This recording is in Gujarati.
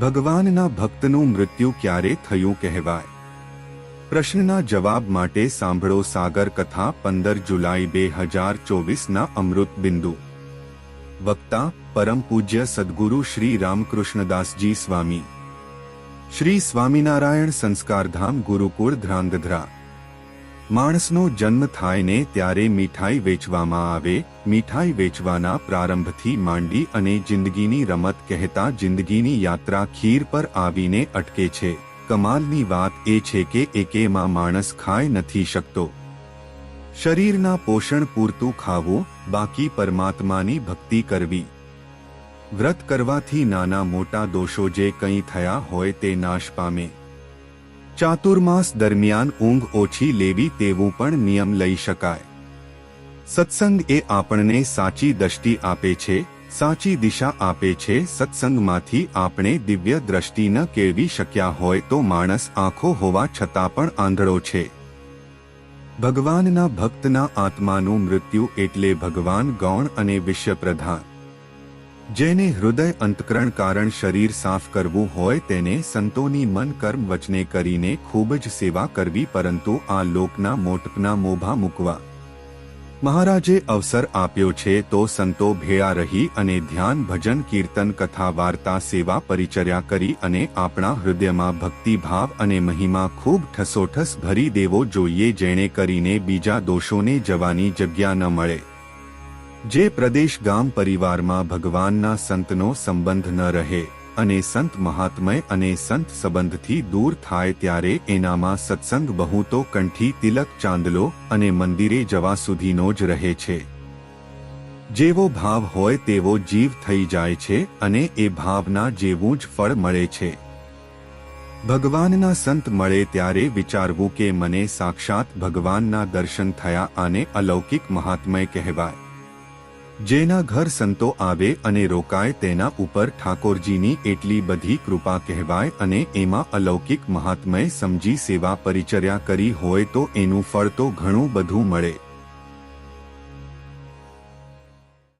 ભગવાનના ભક્તનું મૃત્યુ ક્યારે થયું કહેવાય? પ્રશ્નના જવાબ માટે સાંભળો સાગર કથા 15 જુલાઈ 2024ના અમૃત બિંદુ. વક્તા પરમ પૂજ્ય સદ્ગુરુ શ્રી રામકૃષ્ણદાસજી સ્વામી. શ્રી સ્વામિનારાયણ સંસ્કારધામ ગુરુકુળ ધ્રાંગધ્રા. માણસનો જન્મ થાય ને ત્યારે મીઠાઈ વેચવામાં આવે. મીઠાઈ વેચવાના પ્રારંભથી માંડી અને જિંદગીની રમત કહેતા જિંદગીની યાત્રા ખીર પર આવીને અટકે છે. કમાલની વાત એ છે કે એકેમાં માણસ ખાઈ નથી શકતો. શરીરના પોષણ પૂરતું ખાવું, બાકી પરમાત્માની ભક્તિ કરવી. વ્રત કરવાથી નાના મોટા દોષો જે કંઈ થયા હોય તે નાશ પામે. ચાતુર્માસ દરમિયાન ઊંઘ ઓછી લેવી તેવું પણ નિયમ લઈ શકાય. સત્સંગ એ આપણને સાચી દ્રષ્ટિ આપે છે, સાચી દિશા આપે છે. સત્સંગમાંથી આપણે દિવ્ય દ્રષ્ટિ ન કેળવી શક્યા હોય તો માણસ આંખો હોવા છતાં પણ આંધળો છે. ભગવાનના ભક્તના આત્માનું મૃત્યુ એટલે ભગવાન ગૌણ અને વિષયપ્રધાન. જેને હૃદય અંતકરણ કારણ શરીર સાફ કરવું હોય તેને સંતોની મન કર્મ વચને કરીને ખૂબ જ સેવા કરવી, પરંતુ આ લોકના મોટપના મોભા મૂકવા મહારાજે અવસર આપ્યો છે તો સંતો ભેળા રહી અને ધ્યાન ભજન કીર્તન કથા વાર્તા સેવા પરિચર્યા કરી અને આપણા હૃદયમાં ભક્તિભાવ અને મહિમા ખૂબ ઠસોઠસ ભરી દેવો જોઈએ, જેણે કરીને બીજા દોષોને જવાની જગ્યા ન મળે. જે પ્રદેશ ગામ પરિવારમાં ભગવાનના સંતનો સંબંધ ન રહે અને સંત મહાત્મય અને સંત સંબંધથી દૂર થાય ત્યારે એનામાં સત્સંગ બહુ તો કંઠી તિલક ચાંદલો અને મંદિરે જવા સુધીનો જ રહે છે. જેવો ભાવ હોય તેવો જીવ થઈ જાય છે અને એ ભાવના જેવું જ ફળ મળે છે. ભગવાનના સંત મળે ત્યારે વિચારવું કે મને સાક્ષાત ભગવાનના દર્શન થયા, આને અલૌકિક મહાત્મય કહેવાય. જેના ઘર સંતો આવે અને રોકાય તેના ઉપર ઠાકોરજીની એટલી બધી કૃપા કહેવાય અને એમાં અલૌકિક મહાત્મય સમજી સેવા પરિચર્યા કરી હોય તો એનું ફળ તો ઘણું બધું મળે.